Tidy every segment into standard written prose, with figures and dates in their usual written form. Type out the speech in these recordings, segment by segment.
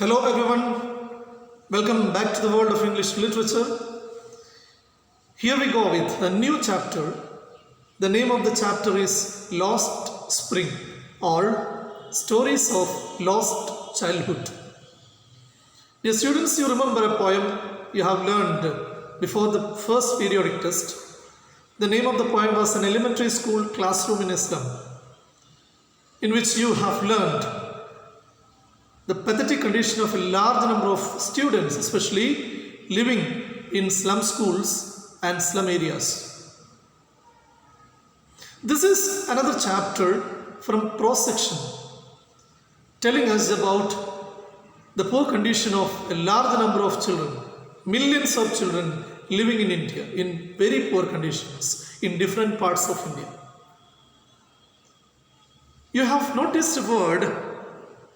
Hello everyone, welcome back to the world of English literature. Here we go with a new chapter. The name of the chapter is Lost Spring or Stories of Lost Childhood. Dear students, you remember a poem you have learned before the first periodic test. The name of the poem was An Elementary School Classroom in Islam, in which you have learned the pathetic condition of a large number of students, especially living in slum schools and slum areas. This is another chapter from prose section telling us about the poor condition of a large number of children, millions of children living in India in very poor conditions in different parts of India. You have noticed a word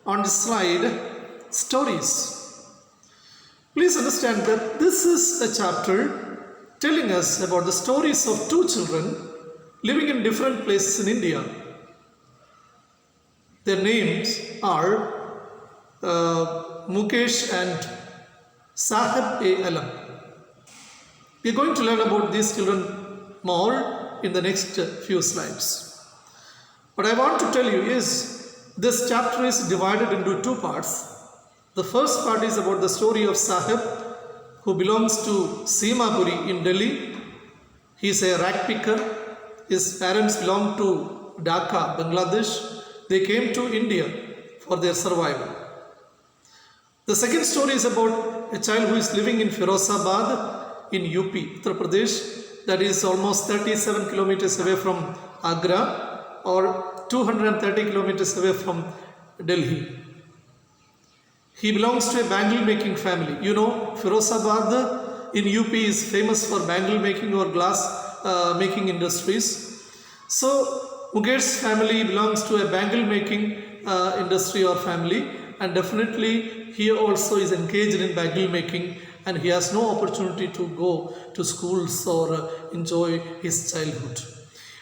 on the slide, stories. Please understand that this is a chapter telling us about the stories of two children living in different places in India. Their names are Mukesh and Sahib A. Alam. We are going to learn about these children more in the next few slides. What I want to tell you is this chapter is divided into two parts. The first part is about the story of Sahib, who belongs to Simapuri in Delhi. He is a rag picker. His parents belong to Dhaka, Bangladesh. They came to India for their survival. The second story is about a child who is living in Firozabad in UP, Uttar Pradesh, that is almost 37 kilometers away from Agra or 230 kilometers away from Delhi. He belongs to a bangle making family. You know, Firozabad in UP is famous for bangle making or glass making industries. So Mukesh's family belongs to a bangle making industry or family, and definitely he also is engaged in bangle making, and he has no opportunity to go to schools or enjoy his childhood.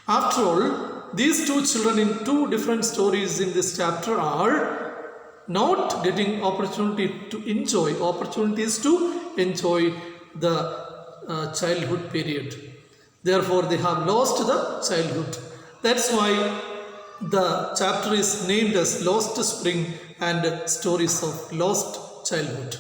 After all, these two children in two different stories in this chapter are not getting opportunities to enjoy the childhood period. Therefore, they have lost the childhood. That's why the chapter is named as Lost Spring and Stories of Lost Childhood.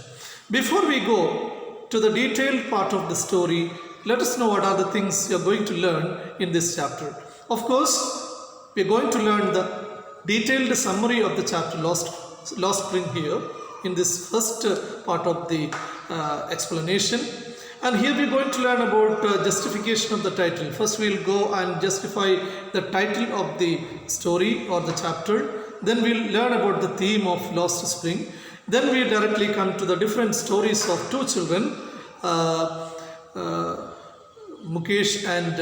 Before we go to the detailed part of the story, let us know what are the things you are going to learn in this chapter. Of course, we are going to learn the detailed summary of the chapter Lost Spring here in this first part of the explanation. And here we are going to learn about justification of the title. First we will go and justify the title of the story or the chapter. Then we will learn about the theme of Lost Spring. Then we directly come to the different stories of two children, Mukesh and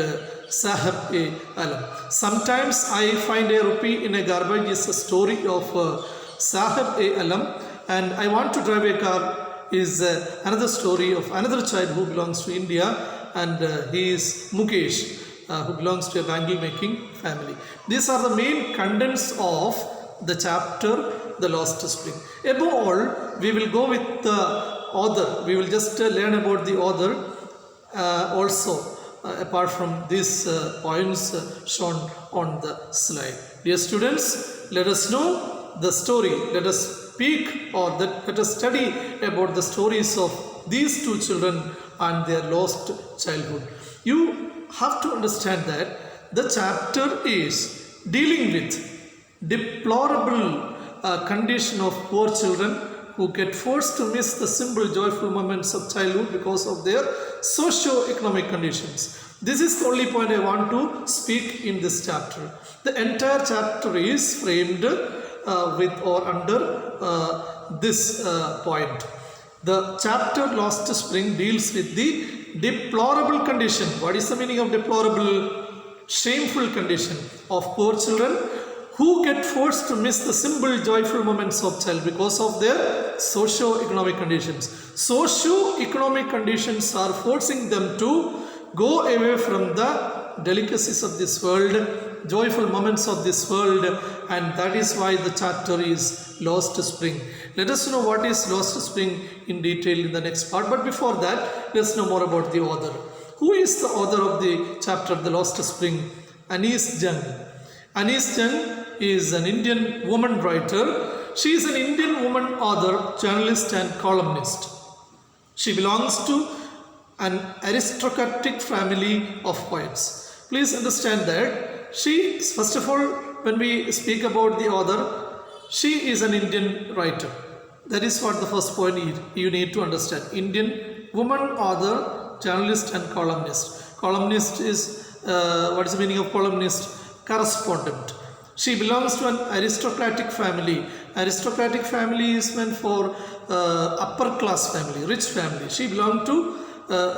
Sahib A. Alam. Sometimes I find a rupee in a garbage is a story of Sahib A. Alam, and I want to drive a car is another story of another child who belongs to India, and he is Mukesh, who belongs to a bangle making family. These are the main contents of the chapter The Lost Spring. Above all, we will go with the author. We will just learn about the author also. Apart from these points shown on the slide. Dear students, let us know the story. Let us speak or let us study about the stories of these two children and their lost childhood. You have to understand that the chapter is dealing with deplorable condition of poor children who get forced to miss the simple joyful moments of childhood because of their socio-economic conditions. This is the only point I want to speak in this chapter. The entire chapter is framed with or under this point. The chapter Lost Spring deals with the deplorable condition. What is the meaning of deplorable? Shameful condition of poor children who get forced to miss the simple joyful moments of child because of their socio-economic conditions. Socio-economic conditions are forcing them to go away from the delicacies of this world joyful moments of this world, and that is why the chapter is Lost Spring. Let us know what is Lost Spring in detail in the next part, but before that, let's know more about the author. Who is the author of the chapter The Lost Spring? Anis Jung. Anis Jung is an Indian woman writer. She is an Indian woman author, journalist and columnist. She belongs to an aristocratic family of poets. Please understand that she, first of all, when we speak about the author, she is an Indian writer. That is what the first point you need to understand. Indian woman author, journalist and columnist. Columnist is, what is the meaning of columnist? Correspondent. She belongs to an aristocratic family. Aristocratic family is meant for upper class family, rich family. She belonged to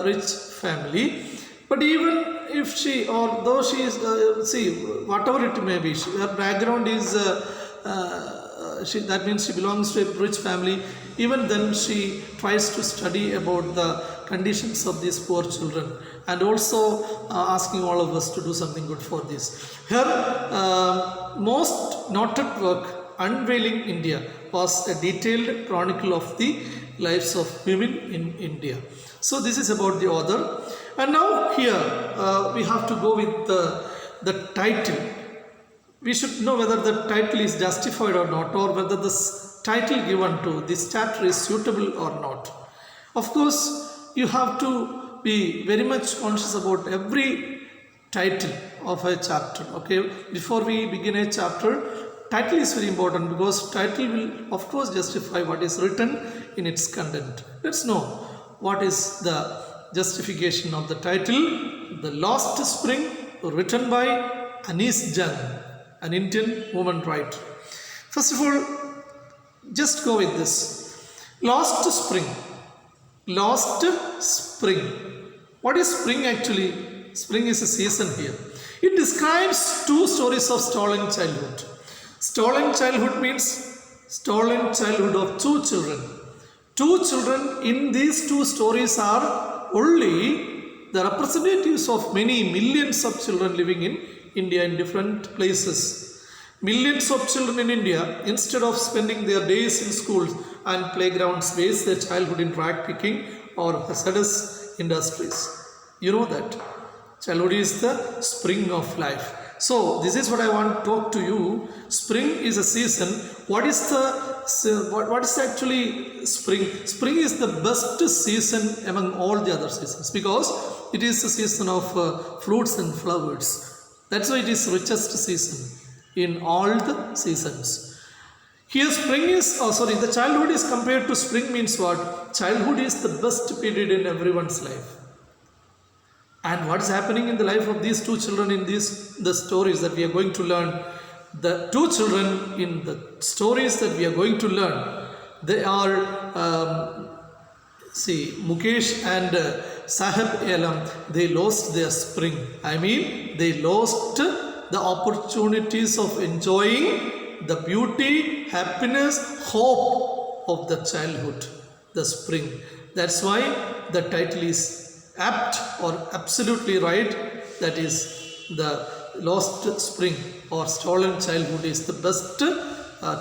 rich family. But even if she, or though she is, see, whatever it may be, her background is, that means she belongs to a rich family. Even then she tries to study about the conditions of these poor children, and also asking all of us to do something good for this. Her most noted work, Unveiling India, was a detailed chronicle of the lives of women in India. So this is about the author. And now here we have to go with the title. We should know whether the title is justified or not, or whether the title given to this chapter is suitable or not. Of course, you have to be very much conscious about every title of a chapter. Okay, before we begin a chapter, title is very important, because title will of course justify what is written in its content. Let's know what is the justification of the title. The Lost Spring, written by Anis Jung, an Indian woman writer. First of all, just go with this. Lost Spring. Lost Spring. What is spring actually? Spring is a season here. It describes two stories of stolen childhood. Stolen childhood means stolen childhood of two children. Two children in these two stories are only the representatives of many millions of children living in India in different places. Millions of children in India, instead of spending their days in schools and playgrounds, waste their childhood in rag picking or hazardous industries. You know that. Childhood is the spring of life. So this is what I want to talk to you. Spring is a season. What is actually spring? Spring is the best season among all the other seasons, because it is the season of fruits and flowers. That's why it is richest season in all the seasons. Here spring is, the childhood is compared to spring means what? Childhood is the best period in everyone's life. And what is happening in the life of these two children in the stories that we are going to learn? The two children in the stories that we are going to learn, they are, Mukesh and Sahib Alam, they lost their spring. I mean, they lost the opportunities of enjoying the beauty, happiness, hope of the childhood, the spring. That's why the title is apt or absolutely right. That is, the Lost Spring or Stolen Childhood is the best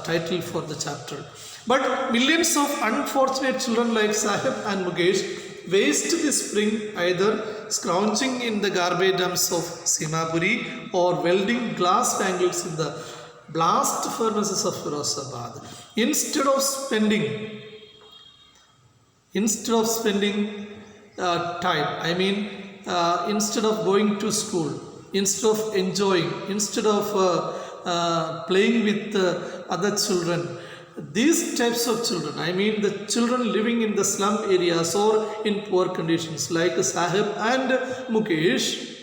title for the chapter. But millions of unfortunate children like Sahib and Mukesh waste the spring either scrounging in the garbage dumps of Simapuri or welding glass bangles in the blast furnaces of Firozabad. Instead of spending time, instead of going to school, instead of enjoying, instead of playing with other children, these types of children, the children living in the slum areas or in poor conditions like Sahib and Mukesh,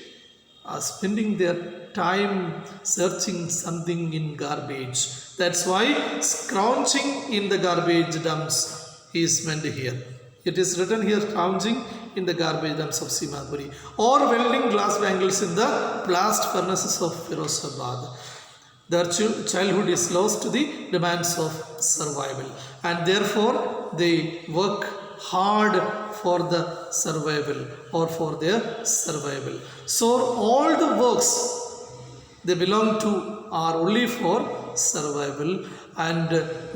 are spending their time searching something in garbage. That's why scrounging in the garbage dumps is meant here. It is written here, scrounging in the garbage dumps of Simapuri, or welding glass bangles in the blast furnaces of Firozabad. Their childhood is lost to the demands of survival, and therefore they work hard for the survival or for their survival. So all the works they belong to are only for survival, and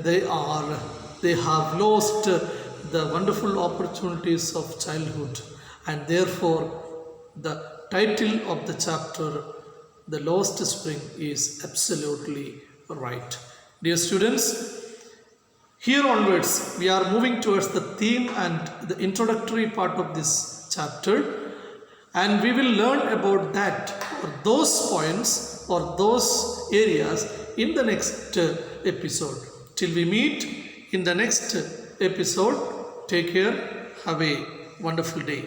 they have lost the wonderful opportunities of childhood, and therefore the title of the chapter, The Lost Spring, is absolutely right. Dear students, here onwards we are moving towards the theme and the introductory part of this chapter, and we will learn about that or those points or those areas in the next episode. Till we meet in the next episode, take care, have a wonderful day.